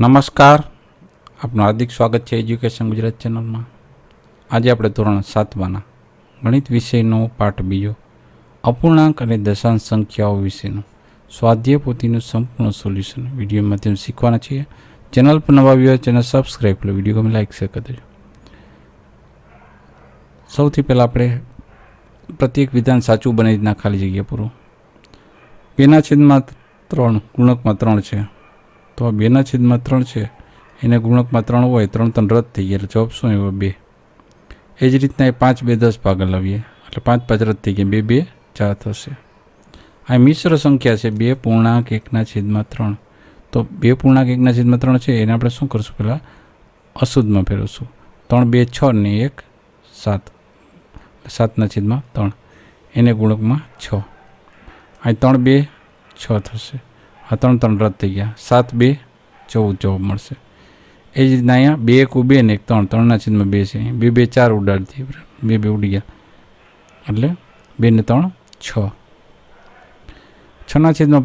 નમસ્કાર, આપનું હાર્દિક સ્વાગત છે એજ્યુકેશન ગુજરાત ચેનલમાં. આજે આપણે ધોરણ 7માના ગણિત વિષયનો પાઠ બીજો અપૂર્ણાંક અને દશાંશ સંખ્યાઓ વિશેનું સ્વાધ્યાય પોથીનું સંપૂર્ણ સોલ્યુશન વિડીયો માધ્યમ શીખવાના છીએ. ચેનલ પર નવા વ્યૂઅર ચેનલ સબસ્ક્રાઈબ કરો, વિડીયો ગમે લાઈક શેર કરી દેજો. સૌથી પહેલાં આપણે પ્રત્યેક વિધાન સાચું બની રીતના ખાલી જગ્યા પૂરું. 2/3 ગુણકમાં 3 છે, તો 2/3 છે એને ગુણકમાં 3 હોય, 3 3 રદ થઈ ગયા એટલે જવાબ શું આવ્યો? 2. એ જ રીતના એ 5 2 10 ભાગ લાવીએ એટલે 5 5 રદ થઈ ગયા, 2 2 4 થશે. આ મિશ્ર સંખ્યા છે 2.1/3. તો 2.1/3 છે એને આપણે શું કરશું? પહેલાં અશુદ્ધમાં ફેરવશું. 3 2 6 ને 1 7, 7/3 એને ગુણકમાં 6. આ 3 2 6 થશે. આ 3 3 રદ થઈ ગયા, 7 2 14 જવાબ મળશે. એ જ રીતના અહીંયા 2 1 2 ને 1 3, 3/2 છે. 2 2 4 ઉડાડી દઈએ, 2 2 ઉડી ગયા એટલે 2 ને 3 6. 6/5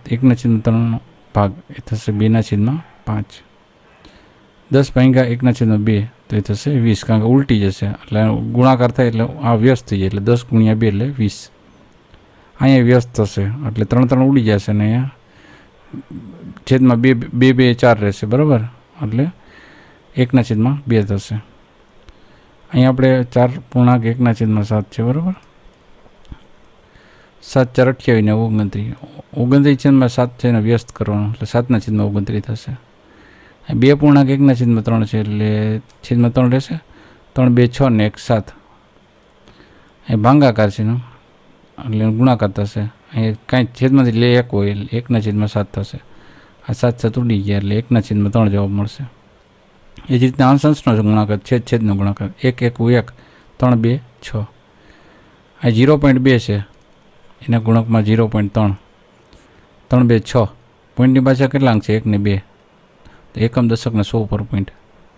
1/3 ભાગ એ થશે 2/5. 10 ભાગ્યા 1/2 તો એ થશે 20, કારણ કે ઉલટી જશે એટલે ગુણાકાર થાય એટલે આ વ્યસ્ત થઈ જાય એટલે 10 ગુણ્યા 2 એટલે 20. અહીંયા વ્યસ્ત થશે એટલે 3 3 ઉડી જશે ને અહીંયા છેદમાં 2 2 4 રહેશે, બરાબર, એટલે 1/2 થશે. અહીંયા આપણે 4.1/7 છે, બરાબર. 7 4 28 ને 29, 29/7 છે એને વ્યસ્ત કરવાનો એટલે 7/29 થશે. 2.1/3 છે એટલે છેદમાં 3 રહેશે, 3 2 6 ને 1 7. અહીં ભાંગાકાર છે એનો એટલે ગુણાકાર થશે. અહીં કાંઈ છેદમાંથી લે 1 હોય એટલે 1/7 થશે. આ 7 7 ઉડી ગયા એટલે 1/3 જવાબ મળશે. એ જ રીતના અંશનો ગુણાકાર, છેદનો ગુણાકાર 1 1 1 3 2 6. આ 0.2 છે એના ગુણકમાં 0.3, 3 2 6. પોઈન્ટની પાછળ કેટલા અંક છે? 1 ને 2, તો એકમ દશકના 100 પર પોઈન્ટ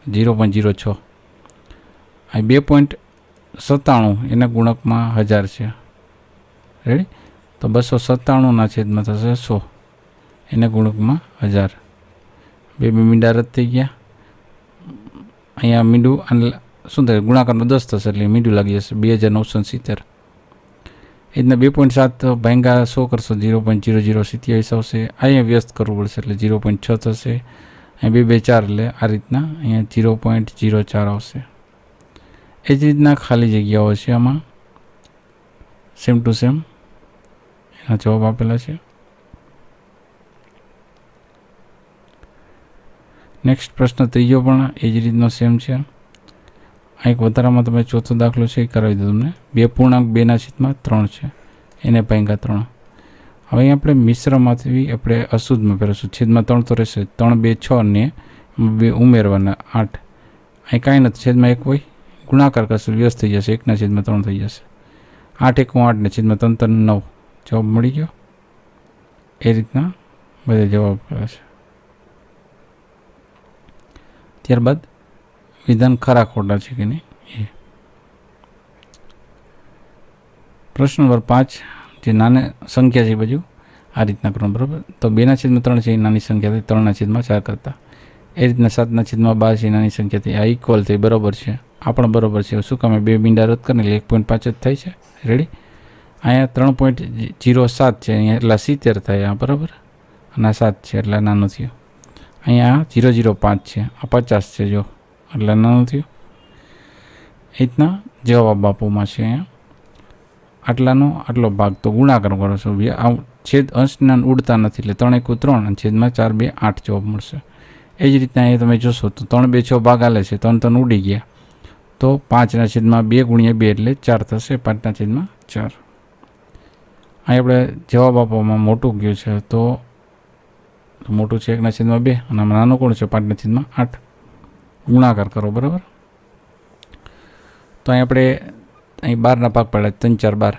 0.06. આ 2.97 એના ગુણકમાં 1000 છે. રેડી? તો 297 છેદમાં થશે 100, એને ગુણકમાં 1000. 2 મીંડા રદ થઈ ગયા. અહીંયા મીંડું શું થાય? ગુણાકારમાં 10 થશે એટલે મીંડું લાગી જશે 2970. એ રીતના 2.7 ભાંગા 100 કરશો 0.0027 આવશે. અહીંયા વ્યસ્ત કરવું પડશે એટલે 0.6 થશે. અહીં 2 2 4 એટલે આ રીતના અહીંયા 0.04 આવશે. એ જ રીતના ખાલી જગ્યાઓ છે આમાં સેમ ટુ સેમ એના જવાબ આપેલા છે. નેક્સ્ટ પ્રશ્ન ત્રીજો પણ એ જ રીતનો સેમ છે. આ એક વધારામાં તમે ચોથો દાખલો છે એ કરાવી દો તમને. 2.2/3 છે એને ભાંગ્યા 3. હવે અહીં આપણે મિશ્રમાંથી આપણે અશુદ્ધમાં ફેરવશું. છેદમાં 3 તો રહેશે, 3 2 6 ને 2 ઉમેરવાના 8. અહીં કાંઈ નથી, છેદમાં 1 હોય, ગુણાકાર કરશું વ્યસ્ત થઈ જશે, 1/3 થઈ જશે. 8 1 8 ને છેદમાં 3 3 9 જવાબ મળી ગયો. એ રીતના બધા જવાબ કરે છે. ત્યારબાદ વિધાન ખરા ખોટા છે કે નહીં એ. પ્રશ્ન નંબર 5, જે નાની સંખ્યા છે બાજુ આ રીતના કરવાનું, બરાબર. તો 2/3 છે એ નાની સંખ્યા થઈ 3/4 કરતાં. એ રીતના 7/12 છે એ નાની સંખ્યા થઈ. આ ઇક્વલ થઈ, બરાબર છે. આ પણ બરાબર છે. શું કામ? 2 મીંડા રદ કરીને એટલે 1.5 જ થાય છે. રેડી? અહીંયા 3.07 છે, અહીંયા એટલા 70 થાય, આ બરાબર, અને આ 7 છે એટલે નાનું થયું. અહીંયા 0.05 છે, આ 50 છે જો એટલે નાનું થયું. એ રીતના જવાબ આપવામાં છે. અહીંયા આટલાનો આટલો ભાગ તો ગુણાકાર કરો છો. આ છેદ અંશના ઉડતા નથી એટલે 3 1 3 અને છેદમાં 4 2 8 જવાબ મળશે. એ જ રીતના અહીંયા તમે જોશો તો 3 2 6 ભાગ આલે છે, 3 3 ઉડી ગયા તો 5/2 ગુણ્યા 2 એટલે 4 થશે, 5/4. અહીં આપણે જવાબ આપવામાં મોટું ગયું છે તો મોટું છે 1/2 અને આમાં નાનું કોણ છે 5/8. ગુણાકાર કરો, બરાબર. તો અહીં આપણે અહીં 12ના ભાગ પડ્યા 3 4 12,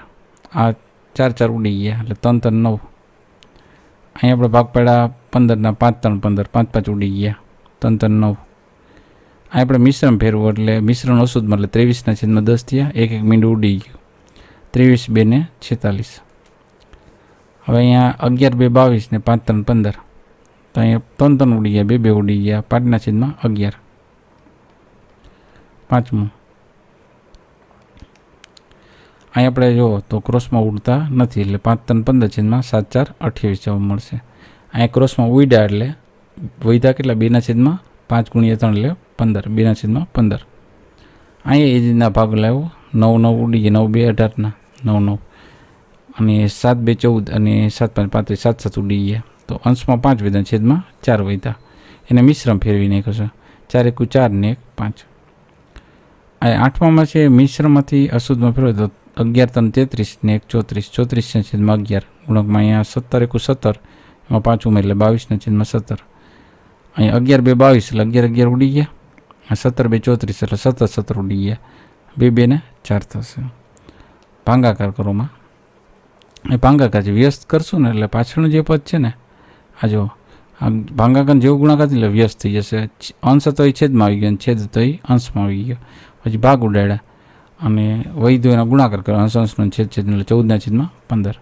આ 4 4 ઉડી ગયા એટલે 3 3 9. અહીં આપણે ભાગ પડ્યા 15ના 5 3 15, 5 5 ઉડી ગયા 3 3 9. અહીં આપણે મિશ્રણ ફેરવું એટલે મિશ્રણ અશુદ્ધમાં એટલે 23/10 થયા, 1 1 મીંડું ઉડી ગયું, 23 2 ને 46. હવે અહીંયા 11 2 22 ને 5 3 15, તો અહીંયા 3 3 ઉડી ગયા, 2 2 ઉડી ગયા, 5/11. પાંચમું અહીં આપણે જો તો ક્રોસમાં ઉડતા નથી એટલે 5 3 15 7 4 28 જવાબ મળશે. અહીંયા ક્રોસમાં ઉડ્યા એટલે વૈધા કેટલા 2/5 3 એટલે 15, 2/15. અહીંયા એ રીતના ભાગ લાવ્યો. 9 9 ઉડી ગયા, 9 2 18 9 9 અને 7 2 14 અને 7 5 35 7 7 ઉડી ગયા. તો અંશમાં 5 વૈધા છેદમાં 4 વૈધા. એને મિશ્રમ ફેરવી નાખ્યો છે. 4 1 4 ને 1 5. આ આઠમામાં છે મિશ્રમાંથી અશુદ્ધમાં ફેરવે તો 11 3 33 ને 1 34, 34 છેદમાં 11. ગુણકમાં અહીંયા 17 1 17, એમાં 5 ઉમેર એટલે 22 છેદમાં 17. અહીંયા 11 2 22 એટલે 11 11 ઉડી ગયા. 17 2 34 એટલે 17 17 ઉડી ગયા. 2 2 ને 4 થશે. ભાંગાકાર કરોમાં એ ભાંગાકાર છે, વ્યસ્ત કરશું ને એટલે પાછળનું જે પદ છે ને આ જો આ ભાંગાકાર જેવું ગુણાકાર એટલે વ્યસ્ત થઈ જશે. અંશ તો એ છેદમાં આવી ગયો અને છેદ તો એ અંશમાં આવી ગયો. પછી ભાગ ઉડાડ્યા અને વૈધો એના ગુણાકાર કર્યો, અંશ અંશનો છેદ છેદ એટલે 14/15.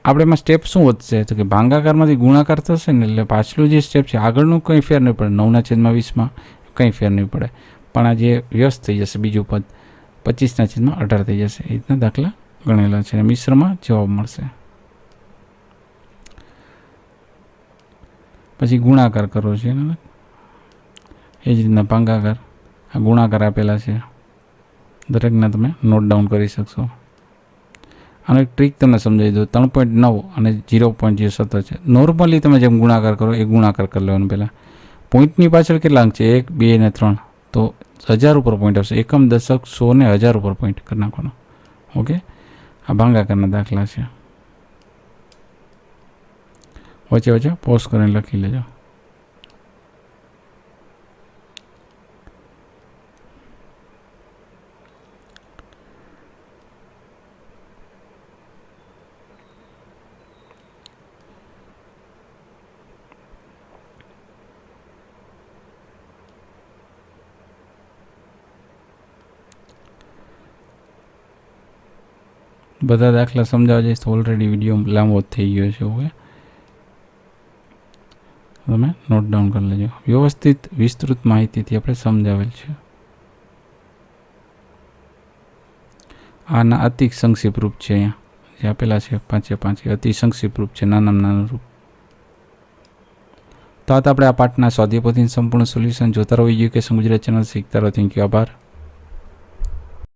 આપણે એમાં સ્ટેપ શું વધશે તો કે ભાંગાકારમાંથી ગુણાકાર થશે ને એટલે પાછલું જે સ્ટેપ છે આગળનું કંઈ ફેર નહીં પડે. 9/20 કંઈ ફેર નહીં પડે, પણ આ જે વ્યસ્ત થઈ જશે બીજું પદ 25/18 થઈ જશે. એ રીતના દાખલા ગણેલા છે. મિશ્રમાં જવાબ મળશે. પછી ગુણાકાર કરવો છે એ જ રીતના ભાંગાકાર આ ગુણાકાર આપેલા છે, દરેકના તમે નોટ ડાઉન કરી શકશો. આનો એક ટ્રીક તમને સમજાવી દો. 3.9 અને 0.07 છે. નોર્મલી તમે જેમ ગુણાકાર કરો એ ગુણાકાર કરી લેવાનું. પહેલાં પોઈન્ટની પાછળ કેટલા અંક છે 1 2 અને 3 તો 1000 ઉપર પોઈન્ટ આવશે. એકમ દશક 100 ને 1000 ઉપર પોઈન્ટ કરી નાખવાનો. ઓકે, આ ભાંગાકારના દાખલા છે. વચ્ચે વચ્ચે પોઝ કરીને લખી લેજો. બધા દાખલા સમજાવવા જઈશ તો ઓલરેડી વિડીયો લાંબો થઈ ગયો છે. ઓકે, તમે નોટ ડાઉન કરી લેજો. વ્યવસ્થિત વિસ્તૃત માહિતીથી આપણે સમજાવેલ છે. આના અતિ સંક્ષિપ્ત રૂપ છે. અહીંયા જે આપેલા છે 5/5 અતિ સંક્ષિપ્ત રૂપ છે, નાનામાં નાનું રૂપ. તો આપણે આ પાઠના સ્વાધ્યાય પોથીનું સંપૂર્ણ સોલ્યુશન જોતા રહો. એજ્યુકેશન ગુજરાત ચેનલ શીખતા રહો. થેન્ક યુ, આભાર.